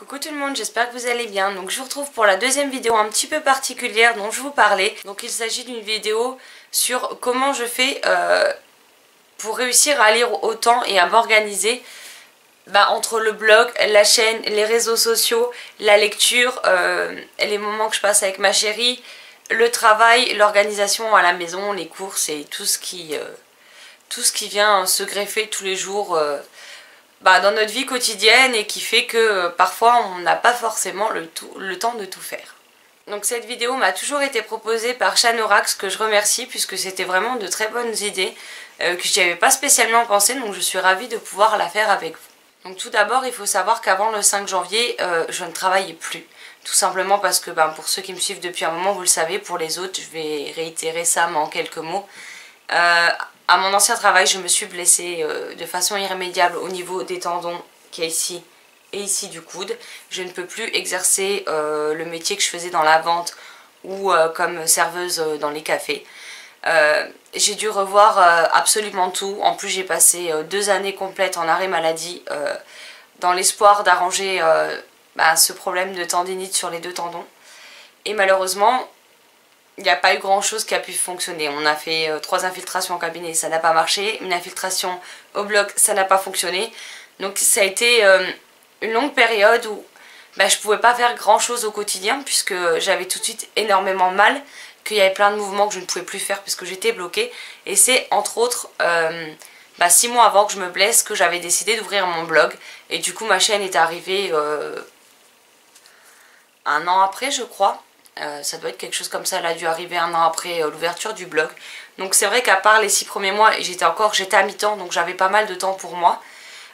Coucou tout le monde, j'espère que vous allez bien. Donc je vous retrouve pour la deuxième vidéo un petit peu particulière dont je vous parlais. Donc il s'agit d'une vidéo sur comment je fais pour réussir à lire autant et à m'organiser entre le blog, la chaîne, les réseaux sociaux, la lecture, les moments que je passe avec ma chérie, le travail, l'organisation à la maison, les courses et tout ce qui vient se greffer tous les jours dans notre vie quotidienne et qui fait que parfois on n'a pas forcément le temps de tout faire. Donc cette vidéo m'a toujours été proposée par Chanorax, que je remercie puisque c'était vraiment de très bonnes idées que je n'y avais pas spécialement pensé, donc je suis ravie de pouvoir la faire avec vous. Donc tout d'abord il faut savoir qu'avant le 5 janvier je ne travaillais plus. Tout simplement parce que pour ceux qui me suivent depuis un moment vous le savez, pour les autres je vais réitérer ça mais en quelques mots. À mon ancien travail, je me suis blessée de façon irrémédiable au niveau des tendons qui est ici et ici du coude. Je ne peux plus exercer le métier que je faisais dans la vente ou comme serveuse dans les cafés. J'ai dû revoir absolument tout. En plus, j'ai passé 2 années complètes en arrêt maladie dans l'espoir d'arranger ce problème de tendinite sur les 2 tendons. Et malheureusement, il n'y a pas eu grand chose qui a pu fonctionner. On a fait 3 infiltrations en cabinet, ça n'a pas marché. Une infiltration au bloc, ça n'a pas fonctionné. Donc ça a été une longue période où je pouvais pas faire grand chose au quotidien puisque j'avais tout de suite énormément mal, qu'il y avait plein de mouvements que je ne pouvais plus faire puisque j'étais bloquée. Et c'est entre autres 6 mois avant que je me blesse que j'avais décidé d'ouvrir mon blog. Et du coup ma chaîne est arrivée 1 an après je crois. Ça doit être quelque chose comme ça, elle a dû arriver 1 an après l'ouverture du blog. Donc c'est vrai qu'à part les 6 premiers mois, j'étais à mi-temps, donc j'avais pas mal de temps pour moi.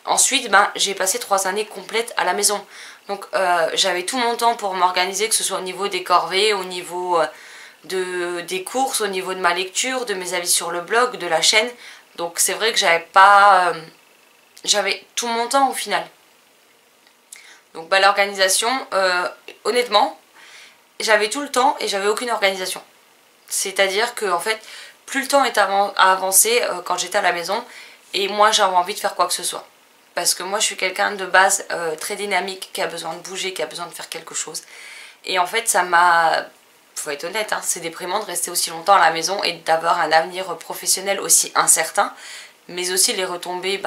Ensuite, j'ai passé 3 années complètes à la maison. Donc j'avais tout mon temps pour m'organiser, que ce soit au niveau des corvées, au niveau des courses, au niveau de ma lecture, de mes avis sur le blog, de la chaîne. Donc c'est vrai que j'avais tout mon temps au final. Donc l'organisation, honnêtement, j'avais tout le temps et j'avais aucune organisation. C'est-à-dire que en fait, plus le temps est à avancer quand j'étais à la maison et moi j'avais envie de faire quoi que ce soit. Parce que moi je suis quelqu'un de base très dynamique, qui a besoin de bouger, qui a besoin de faire quelque chose. Et en fait ça m'a... Faut être honnête, c'est déprimant de rester aussi longtemps à la maison et d'avoir un avenir professionnel aussi incertain. Mais aussi les retombées,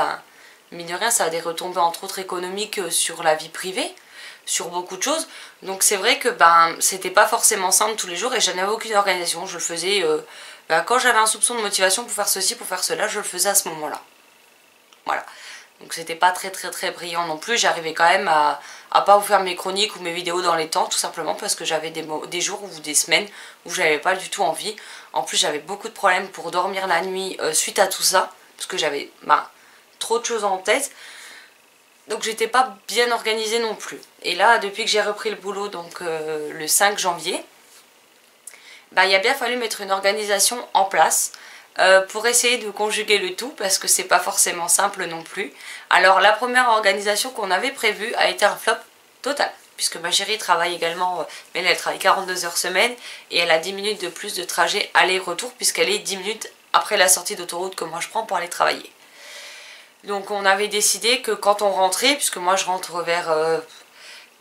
mine de rien ça a des retombées entre autres économiques sur la vie privée, sur beaucoup de choses. Donc c'est vrai que c'était pas forcément simple tous les jours et je n'avais aucune organisation. Je le faisais quand j'avais un soupçon de motivation pour faire ceci, pour faire cela, je le faisais à ce moment là. Voilà. Donc c'était pas très brillant non plus. J'arrivais quand même à pas vous faire mes chroniques ou mes vidéos dans les temps, tout simplement parce que j'avais des jours ou des semaines où j'avais pas du tout envie. En plus j'avais beaucoup de problèmes pour dormir la nuit suite à tout ça, parce que j'avais trop de choses en tête. Donc j'étais pas bien organisée non plus. Et là, depuis que j'ai repris le boulot, donc le 5 janvier, il a bien fallu mettre une organisation en place pour essayer de conjuguer le tout, parce que c'est pas forcément simple non plus. Alors la première organisation qu'on avait prévue a été un flop total, puisque ma chérie travaille également, mais elle travaille 42 heures semaine, et elle a 10 minutes de plus de trajet aller-retour, puisqu'elle est 10 minutes après la sortie d'autoroute que moi je prends pour aller travailler. Donc on avait décidé que quand on rentrait, puisque moi je rentre vers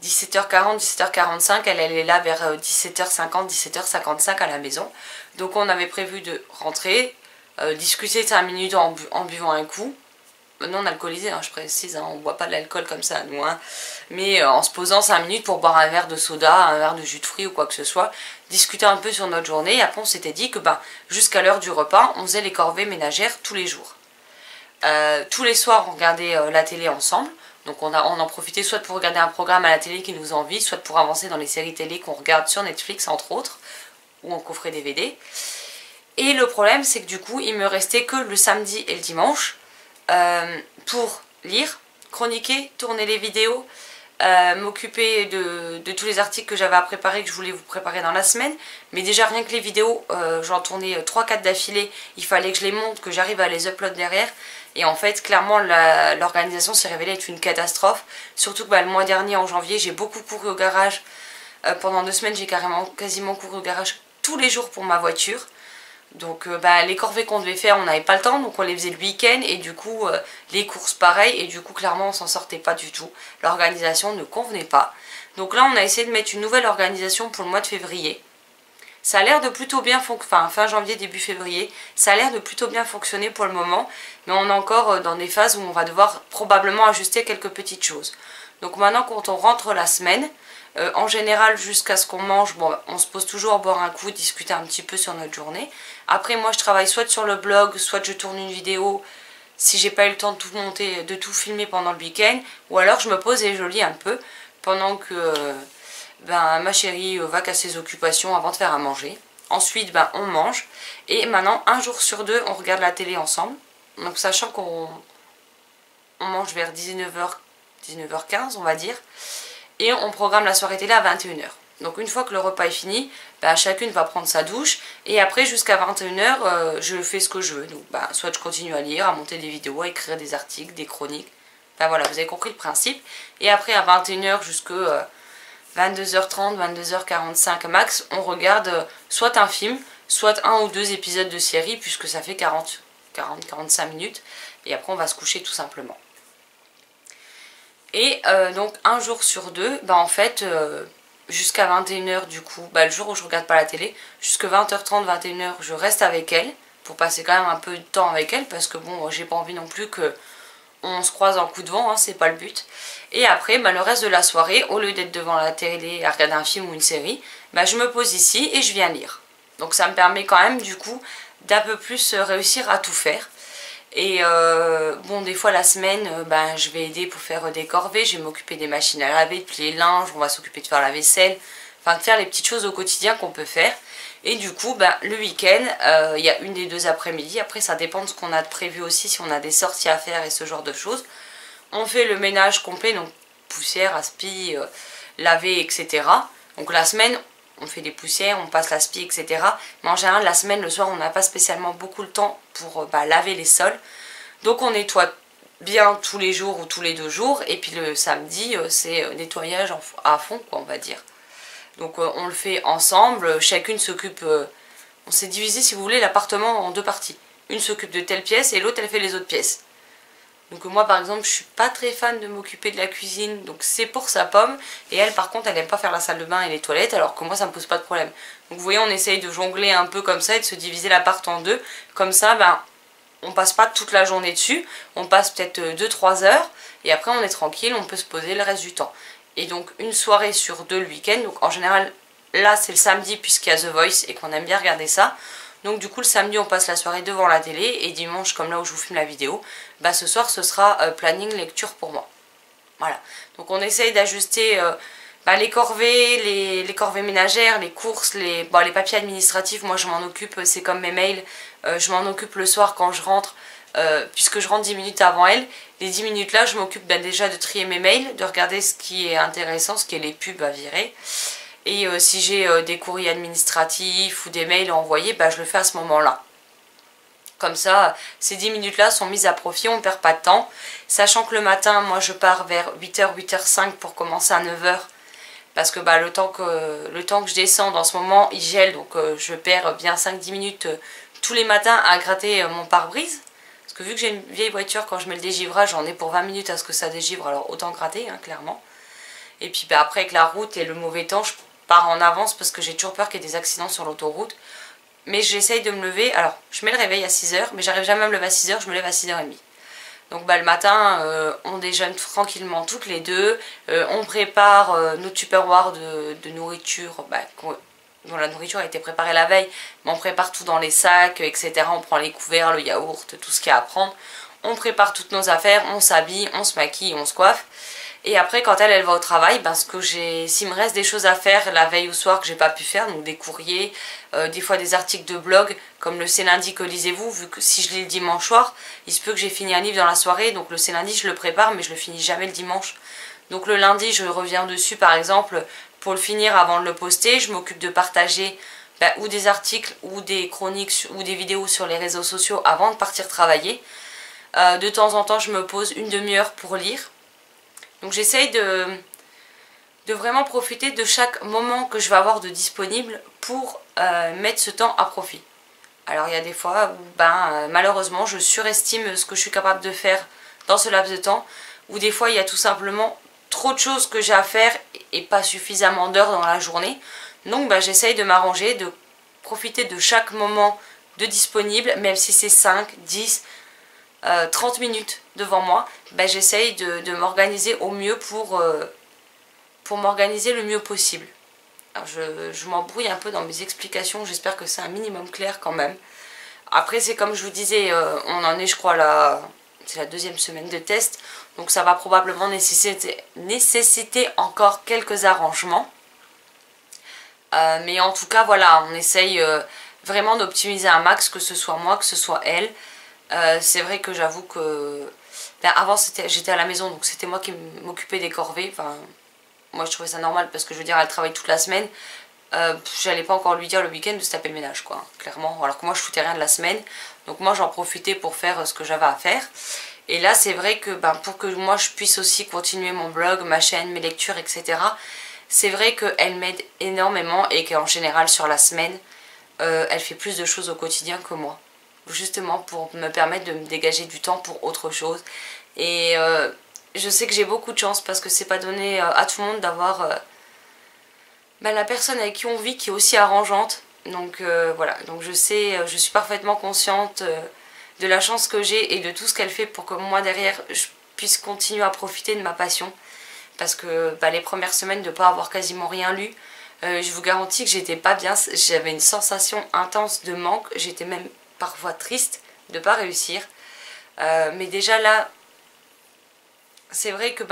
17h40, 17h45, elle est là vers 17h50, 17h55 à la maison. Donc on avait prévu de rentrer, discuter 5 minutes en buvant un coup. Non alcoolisé, je précise, on ne boit pas de l'alcool comme ça nous. Mais en se posant 5 minutes pour boire un verre de soda, un verre de jus de fruits ou quoi que ce soit. Discuter un peu sur notre journée et après on s'était dit que jusqu'à l'heure du repas, on faisait les corvées ménagères tous les jours. Tous les soirs on regardait la télé ensemble, donc on en profitait soit pour regarder un programme à la télé qui nous envie, soit pour avancer dans les séries télé qu'on regarde sur Netflix entre autres, ou en coffret DVD. Et le problème c'est que du coup il me restait que le samedi et le dimanche pour lire, chroniquer, tourner les vidéos, m'occuper de tous les articles que j'avais à préparer, que je voulais vous préparer dans la semaine. Mais déjà rien que les vidéos, j'en tournais 3-4 d'affilée, il fallait que je les monte, que j'arrive à les upload derrière. Et en fait clairement l'organisation s'est révélée être une catastrophe. Surtout que le mois dernier en janvier j'ai beaucoup couru au garage. Pendant 2 semaines j'ai quasiment couru au garage tous les jours pour ma voiture. Donc les corvées qu'on devait faire, on n'avait pas le temps, donc on les faisait le week-end, et du coup les courses pareil, et du coup clairement on s'en sortait pas du tout. L'organisation ne convenait pas. Donc là on a essayé de mettre une nouvelle organisation pour le mois de février. Ça a l'air de plutôt bien fonctionner, fin janvier, début février, ça a l'air de plutôt bien fonctionner pour le moment, mais on est encore dans des phases où on va devoir probablement ajuster quelques petites choses. Donc maintenant quand on rentre la semaine, en général jusqu'à ce qu'on mange, bon, on se pose toujours à boire un coup, discuter un petit peu sur notre journée. Après moi je travaille soit sur le blog, soit je tourne une vidéo si j'ai pas eu le temps de tout monter, de tout filmer pendant le week-end, ou alors je me pose et je lis un peu pendant que ma chérie va qu'à ses occupations avant de faire à manger. Ensuite on mange, et maintenant un jour sur deux on regarde la télé ensemble. Donc sachant qu'on mange vers 19h15 on va dire, et on programme la soirée télé à 21h. Donc une fois que le repas est fini, chacune va prendre sa douche, et après jusqu'à 21h je fais ce que je veux. Donc soit je continue à lire, à monter des vidéos, à écrire des articles, des chroniques. Voilà, vous avez compris le principe. Et après à 21h jusqu'à 22h30, 22h45 max, on regarde soit un film, soit un ou deux épisodes de série, puisque ça fait 40-45 minutes, et après on va se coucher tout simplement. Et donc un jour sur deux, en fait, jusqu'à 21h du coup, le jour où je regarde pas la télé, jusqu'à 20h30, 21h, je reste avec elle, pour passer quand même un peu de temps avec elle, parce que bon, j'ai pas envie non plus que on se croise en coup de vent, hein, c'est pas le but. Et après, le reste de la soirée, au lieu d'être devant la télé à regarder un film ou une série, je me pose ici et je viens lire. Donc ça me permet quand même du coup d'un peu plus réussir à tout faire. Et bon, des fois la semaine, je vais aider pour faire des corvées, je vais m'occuper des machines à laver, de plier les linges, on va s'occuper de faire la vaisselle, enfin de faire les petites choses au quotidien qu'on peut faire. Et du coup, le week-end, il y a une des deux après-midi, après ça dépend de ce qu'on a de prévu aussi, si on a des sorties à faire et ce genre de choses. On fait le ménage complet, donc poussière, aspi, laver, etc. Donc la semaine, on fait des poussières, on passe l'aspi, etc. Mais en général, la semaine, le soir, on n'a pas spécialement beaucoup le temps pour laver les sols. Donc on nettoie bien tous les jours ou tous les 2 jours. Et puis le samedi, c'est nettoyage à fond, quoi, on va dire. Donc on le fait ensemble, chacune s'occupe... on s'est divisé, si vous voulez, l'appartement en 2 parties. Une s'occupe de telle pièce et l'autre, elle fait les autres pièces. Donc moi par exemple je suis pas très fan de m'occuper de la cuisine, donc c'est pour sa pomme. Et elle par contre elle aime pas faire la salle de bain et les toilettes, alors que moi ça me pose pas de problème. Donc vous voyez, on essaye de jongler un peu comme ça et de se diviser l'appart en 2. Comme ça on passe pas toute la journée dessus, on passe peut-être 2-3 heures. Et après on est tranquille, on peut se poser le reste du temps. Et donc une soirée sur 2 le week-end, donc en général là c'est le samedi puisqu'il y a The Voice et qu'on aime bien regarder ça. Donc du coup le samedi on passe la soirée devant la télé, et dimanche, comme là où je vous filme la vidéo, ce soir ce sera planning lecture pour moi. Voilà, donc on essaye d'ajuster les corvées, les corvées ménagères, les courses, les papiers administratifs. Moi je m'en occupe, c'est comme mes mails, je m'en occupe le soir quand je rentre, puisque je rentre 10 minutes avant elle. Les 10 minutes là je m'occupe déjà de trier mes mails, de regarder ce qui est intéressant, ce qui est les pubs à virer. Et si j'ai des courriers administratifs ou des mails à envoyer, je le fais à ce moment-là. Comme ça, ces 10 minutes-là sont mises à profit, on ne perd pas de temps. Sachant que le matin, moi je pars vers 8h, 8h05 pour commencer à 9h. Parce que le temps que je descends en ce moment, il gèle, donc je perds bien 5-10 minutes tous les matins à gratter mon pare-brise. Parce que vu que j'ai une vieille voiture, quand je mets le dégivrage, j'en ai pour 20 minutes à ce que ça dégivre, alors autant gratter, hein, clairement. Et puis après avec la route et le mauvais temps, je pars en avance parce que j'ai toujours peur qu'il y ait des accidents sur l'autoroute. Mais j'essaye de me lever, alors je mets le réveil à 6h, mais j'arrive jamais à me lever à 6h, je me lève à 6h30. Donc le matin, on déjeune tranquillement toutes les deux, on prépare nos tupperwares de nourriture, dont la nourriture a été préparée la veille, mais on prépare tout dans les sacs, etc. On prend les couverts, le yaourt, tout ce qu'il y a à prendre. On prépare toutes nos affaires, on s'habille, on se maquille, on se coiffe. Et après quand elle va au travail, s'il me reste des choses à faire la veille au soir que j'ai pas pu faire, donc des courriers, des fois des articles de blog, comme le C'est lundi que lisez-vous, vu que si je lis le dimanche soir, il se peut que j'ai fini un livre dans la soirée, donc le C'est lundi je le prépare mais je le finis jamais le dimanche. Donc le lundi je reviens dessus par exemple pour le finir avant de le poster, je m'occupe de partager ou des articles ou des chroniques ou des vidéos sur les réseaux sociaux avant de partir travailler. De temps en temps je me pose une demi-heure pour lire. Donc j'essaye de vraiment profiter de chaque moment que je vais avoir de disponible pour mettre ce temps à profit. Alors il y a des fois où malheureusement je surestime ce que je suis capable de faire dans ce laps de temps, ou des fois il y a tout simplement trop de choses que j'ai à faire et pas suffisamment d'heures dans la journée. Donc j'essaye de m'arranger, de profiter de chaque moment de disponible, même si c'est 5, 10, 30 minutes devant moi. J'essaye de m'organiser au mieux pour m'organiser le mieux possible. Alors je m'embrouille un peu dans mes explications, j'espère que c'est un minimum clair quand même. Après c'est comme je vous disais, on en est je crois là, c'est la 2e semaine de test, donc ça va probablement nécessiter encore quelques arrangements. Mais en tout cas voilà, on essaye vraiment d'optimiser un max, que ce soit moi, que ce soit elle. C'est vrai que j'avoue que avant j'étais à la maison, donc c'était moi qui m'occupais des corvées. Enfin, moi je trouvais ça normal parce que je veux dire elle travaille toute la semaine. J'allais pas encore lui dire le week-end de se taper le ménage quoi, clairement. Alors que moi je foutais rien de la semaine, donc moi j'en profitais pour faire ce que j'avais à faire. Et là c'est vrai que pour que moi je puisse aussi continuer mon blog, ma chaîne, mes lectures, etc. C'est vrai qu'elle m'aide énormément et qu'en général sur la semaine, elle fait plus de choses au quotidien que moi. Justement pour me permettre de me dégager du temps pour autre chose. Et je sais que j'ai beaucoup de chance parce que c'est pas donné à tout le monde d'avoir la personne avec qui on vit qui est aussi arrangeante. Donc voilà, donc je suis parfaitement consciente de la chance que j'ai et de tout ce qu'elle fait pour que moi derrière je puisse continuer à profiter de ma passion. Parce que les premières semaines de ne pas avoir quasiment rien lu, je vous garantis que j'étais pas bien, j'avais une sensation intense de manque, j'étais même parfois triste de ne pas réussir. Mais déjà là, c'est vrai que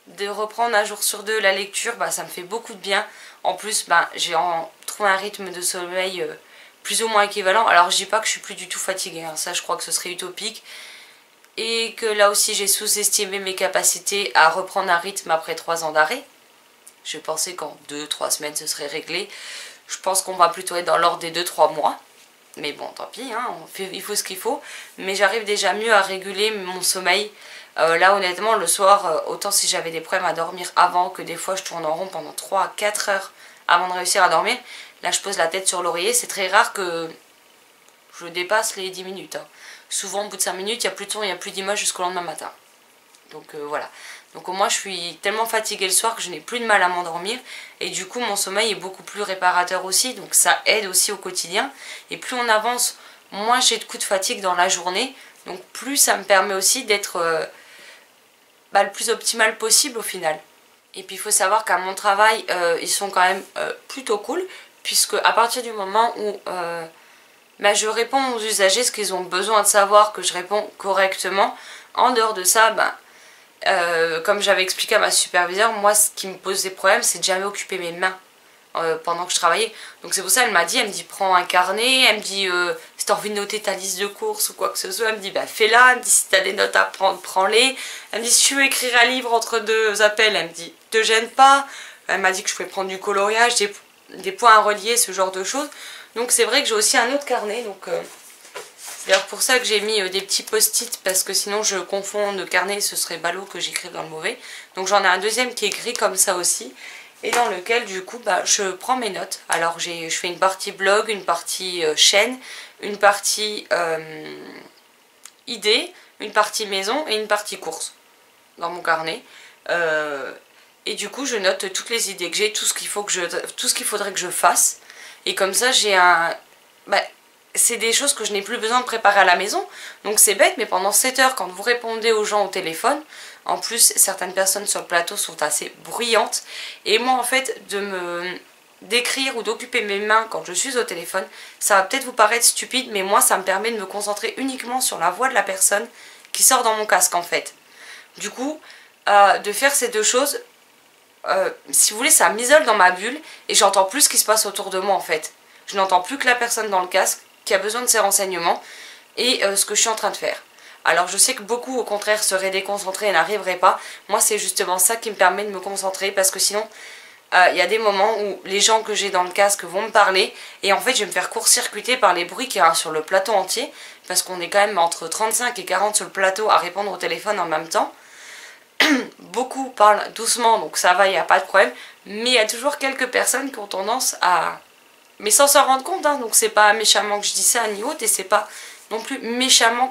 de reprendre un jour sur deux la lecture, ça me fait beaucoup de bien. En plus, j'ai trouvé un rythme de sommeil plus ou moins équivalent. Alors je dis pas que je suis plus du tout fatiguée, hein. Ça je crois que ce serait utopique. Et que là aussi j'ai sous-estimé mes capacités à reprendre un rythme après 3 ans d'arrêt. Je pensais qu'en 2-3 semaines ce serait réglé. Je pense qu'on va plutôt être dans l'ordre des 2-3 mois. Mais bon, tant pis, hein, il faut ce qu'il faut. Mais j'arrive déjà mieux à réguler mon sommeil. Là honnêtement le soir, autant si j'avais des problèmes à dormir avant, que des fois je tourne en rond pendant 3 à 4 heures avant de réussir à dormir. Là je pose la tête sur l'oreiller, c'est très rare que je dépasse les 10 minutes. Hein. Souvent au bout de 5 minutes, il n'y a plus de son, il n'y a plus d'image jusqu'au lendemain matin. Donc voilà. Donc au moins je suis tellement fatiguée le soir que je n'ai plus de mal à m'endormir. Et du coup mon sommeil est beaucoup plus réparateur aussi. Donc ça aide aussi au quotidien. Et plus on avance, moins j'ai de coups de fatigue dans la journée. Donc plus ça me permet aussi d'être le plus optimal possible au final. Et puis il faut savoir qu'à mon travail, ils sont quand même plutôt cool. Puisque à partir du moment où je réponds aux usagers ce qu'ils ont besoin de savoir, que je réponds correctement, en dehors de ça, comme j'avais expliqué à ma superviseure, moi ce qui me posait problème c'est de jamais occuper mes mains pendant que je travaillais. Donc c'est pour ça elle m'a dit, prends un carnet, elle me dit si t'as envie de noter ta liste de courses ou quoi que ce soit, elle me dit fais-la, elle me dit si t'as des notes à prendre, prends-les. Elle me dit si tu veux écrire un livre entre 2 appels, elle me dit te gêne pas. Elle m'a dit que je pouvais prendre du coloriage, des points à relier, ce genre de choses. Donc c'est vrai que j'ai aussi un autre carnet, donc c'est d'ailleurs pour ça que j'ai mis des petits post-it, parce que sinon je confonds de carnet, ce serait ballot que j'écrive dans le mauvais. Donc j'en ai un deuxième qui est écrit comme ça aussi, et dans lequel du coup je prends mes notes. Alors je fais une partie blog, une partie chaîne, une partie idée, une partie maison et une partie course dans mon carnet. Et du coup je note toutes les idées que j'ai, tout ce qu'il faudrait que je fasse. Et comme ça j'ai un... c'est des choses que je n'ai plus besoin de préparer à la maison. Donc c'est bête, mais pendant 7 heures, quand vous répondez aux gens au téléphone, en plus certaines personnes sur le plateau sont assez bruyantes. Et moi en fait, d'écrire ou d'occuper mes mains quand je suis au téléphone, ça va peut-être vous paraître stupide, mais moi ça me permet de me concentrer uniquement sur la voix de la personne qui sort dans mon casque en fait. Du coup, de faire ces deux choses... si vous voulez, ça m'isole dans ma bulle et j'entends plus ce qui se passe autour de moi en fait. Je n'entends plus que la personne dans le casque qui a besoin de ces renseignements et ce que je suis en train de faire. Alors je sais que beaucoup au contraire seraient déconcentrés et n'arriveraient pas. Moi c'est justement ça qui me permet de me concentrer, parce que sinon il y a des moments où les gens que j'ai dans le casque vont me parler et en fait je vais me faire court-circuiter par les bruits qu'il y a sur le plateau entier, parce qu'on est quand même entre 35 et 40 sur le plateau à répondre au téléphone en même temps. Beaucoup parlent doucement, donc ça va, il n'y a pas de problème. Mais il y a toujours quelques personnes qui ont tendance à mais sans s'en rendre compte, hein, donc c'est pas méchamment que je dis ça ni autre, et c'est pas non plus méchamment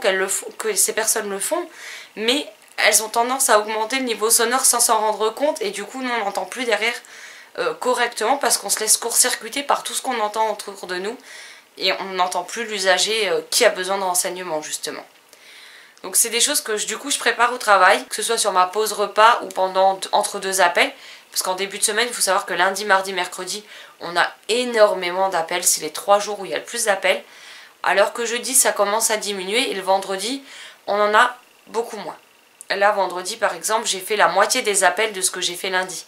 que ces personnes le font, mais elles ont tendance à augmenter le niveau sonore sans s'en rendre compte, et du coup nous on n'entend plus derrière correctement parce qu'on se laisse court-circuiter par tout ce qu'on entend autour de nous, et on n'entend plus l'usager qui a besoin de renseignements justement. Donc c'est des choses que du coup je prépare au travail, que ce soit sur ma pause repas ou entre deux appels. Parce qu'en début de semaine, il faut savoir que lundi, mardi, mercredi, on a énormément d'appels. C'est les 3 jours où il y a le plus d'appels. Alors que jeudi, ça commence à diminuer et le vendredi, on en a beaucoup moins. Là, vendredi, par exemple, j'ai fait la moitié des appels de ce que j'ai fait lundi.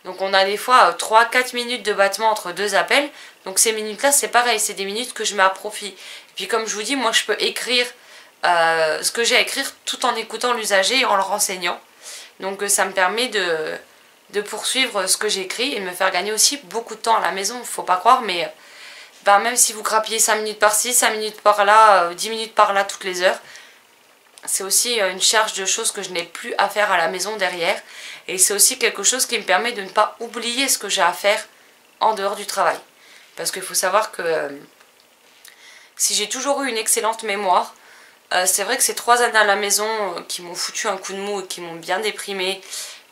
Donc on a des fois 3-4 minutes de battement entre deux appels. Donc ces minutes-là, c'est pareil, c'est des minutes que je mets à profit. Et puis comme je vous dis, moi je peux écrire ce que j'ai à écrire tout en écoutant l'usager et en le renseignant. Donc ça me permet de poursuivre ce que j'écris et me faire gagner aussi beaucoup de temps à la maison, faut pas croire, mais même si vous grappillez 5 minutes par-ci, 5 minutes par-là, 10 minutes par-là toutes les heures, c'est aussi une charge de choses que je n'ai plus à faire à la maison derrière, et c'est aussi quelque chose qui me permet de ne pas oublier ce que j'ai à faire en dehors du travail. Parce qu'il faut savoir que si j'ai toujours eu une excellente mémoire, c'est vrai que ces 3 années à la maison qui m'ont foutu un coup de mou et qui m'ont bien déprimée,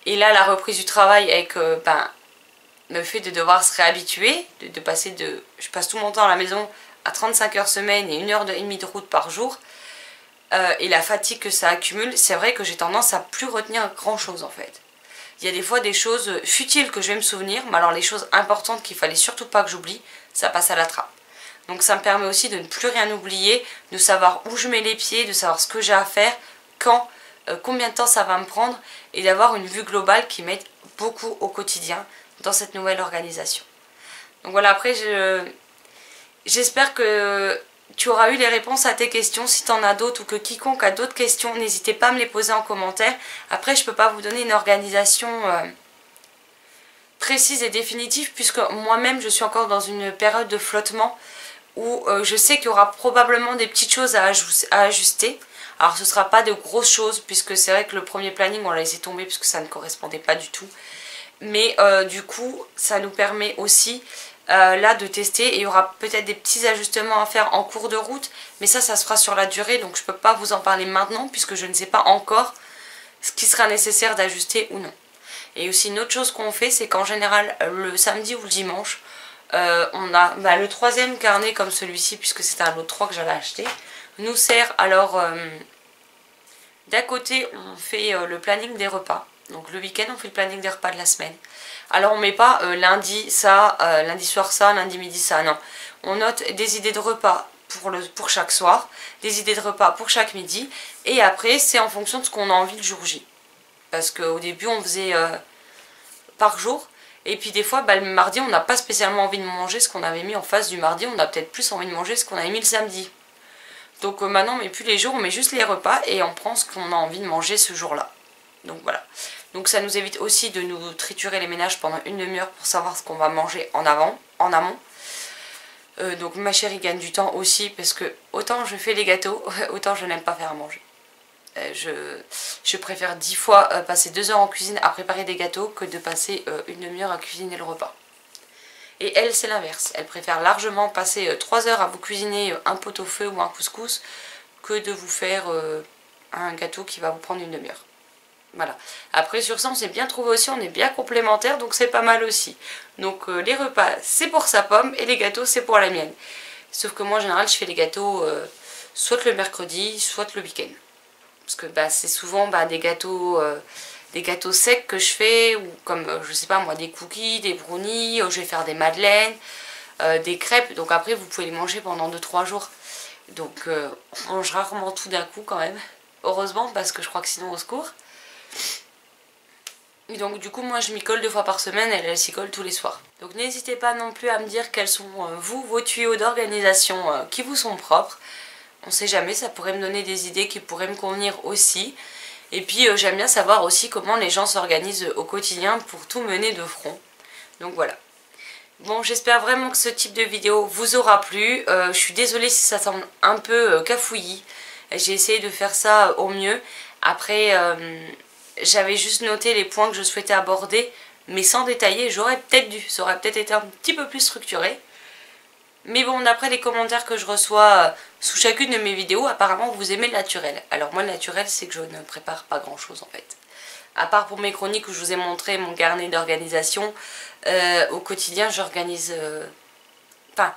et là la reprise du travail avec le fait de devoir se réhabituer, de passer de... Je passe tout mon temps à la maison à 35 heures semaine et 1h30 de route par jour, et la fatigue que ça accumule, c'est vrai que j'ai tendance à plus retenir grand chose en fait. Il y a des fois des choses futiles que je vais me souvenir, mais alors les choses importantes qu'il fallait surtout pas que j'oublie, ça passe à la trappe. Donc ça me permet aussi de ne plus rien oublier, de savoir où je mets les pieds, de savoir ce que j'ai à faire, quand, combien de temps ça va me prendre, et d'avoir une vue globale qui m'aide beaucoup au quotidien dans cette nouvelle organisation. Donc voilà, après j'espère que tu auras eu les réponses à tes questions. Si tu en as d'autres ou que quiconque a d'autres questions, n'hésitez pas à me les poser en commentaire. Après je ne peux pas vous donner une organisation précise et définitive puisque moi-même je suis encore dans une période de flottement où je sais qu'il y aura probablement des petites choses à ajuster. Alors ce ne sera pas de grosses choses puisque c'est vrai que le premier planning on l'a laissé tomber puisque ça ne correspondait pas du tout. Mais du coup ça nous permet aussi là de tester, et il y aura peut-être des petits ajustements à faire en cours de route. Mais ça se fera sur la durée, donc je ne peux pas vous en parler maintenant puisque je ne sais pas encore ce qui sera nécessaire d'ajuster ou non. Et aussi une autre chose qu'on fait, c'est qu'en général le samedi ou le dimanche, on a le 3e carnet comme celui-ci, puisque c'était un lot 3 que j'avais acheté, nous sert alors d'un côté on fait le planning des repas, donc le week-end on fait le planning des repas de la semaine. Alors on met pas lundi ça, lundi soir ça, lundi midi ça, non. On note des idées de repas pour chaque soir, des idées de repas pour chaque midi, et après c'est en fonction de ce qu'on a envie le jour J. Parce qu'au début on faisait par jour. Et puis des fois, le mardi, on n'a pas spécialement envie de manger ce qu'on avait mis en face du mardi. On a peut-être plus envie de manger ce qu'on avait mis le samedi. Donc maintenant, on met plus les jours, on met juste les repas et on prend ce qu'on a envie de manger ce jour-là. Donc voilà. Donc ça nous évite aussi de nous triturer les ménages pendant une demi-heure pour savoir ce qu'on va manger en amont. Donc ma chérie gagne du temps aussi parce que autant je fais les gâteaux, autant je n'aime pas faire à manger. Je préfère 10 fois passer 2 heures en cuisine à préparer des gâteaux que de passer une demi-heure à cuisiner le repas. Et elle, c'est l'inverse. Elle préfère largement passer 3 heures à vous cuisiner un pot-au-feu ou un couscous que de vous faire un gâteau qui va vous prendre une demi-heure. Voilà. Après, sur ça, on s'est bien trouvé aussi, on est bien complémentaires, donc c'est pas mal aussi. Donc les repas, c'est pour sa pomme et les gâteaux, c'est pour la mienne. Sauf que moi, en général, je fais les gâteaux soit le mercredi, soit le week-end. Parce que c'est souvent des gâteaux secs que je fais, ou comme, je sais pas moi, des cookies, des brownies, je vais faire des madeleines, des crêpes. Donc après, vous pouvez les manger pendant 2-3 jours. Donc on mange rarement tout d'un coup quand même. Heureusement, parce que je crois que sinon au secours. Et donc du coup, moi je m'y colle 2 fois par semaine, elle s'y colle tous les soirs. Donc n'hésitez pas non plus à me dire quels sont vos tuyaux d'organisation qui vous sont propres. On sait jamais, ça pourrait me donner des idées qui pourraient me convenir aussi. Et puis j'aime bien savoir aussi comment les gens s'organisent au quotidien pour tout mener de front. Donc voilà. Bon, j'espère vraiment que ce type de vidéo vous aura plu. Je suis désolée si ça semble un peu cafouillis. J'ai essayé de faire ça au mieux. Après, j'avais juste noté les points que je souhaitais aborder, mais sans détailler. J'aurais peut-être dû. Ça aurait peut-être été un petit peu plus structuré. Mais bon, d'après les commentaires que je reçois sous chacune de mes vidéos, apparemment vous aimez le naturel. Alors moi le naturel c'est que je ne prépare pas grand chose en fait. À part pour mes chroniques où je vous ai montré mon carnet d'organisation, au quotidien j'organise... Enfin,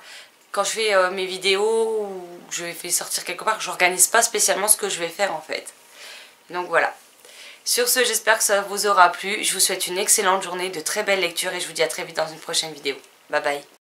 quand je fais mes vidéos ou je les fais sortir quelque part, j'organise pas spécialement ce que je vais faire en fait. Donc voilà. Sur ce, j'espère que ça vous aura plu. Je vous souhaite une excellente journée, de très belles lectures et je vous dis à très vite dans une prochaine vidéo. Bye bye.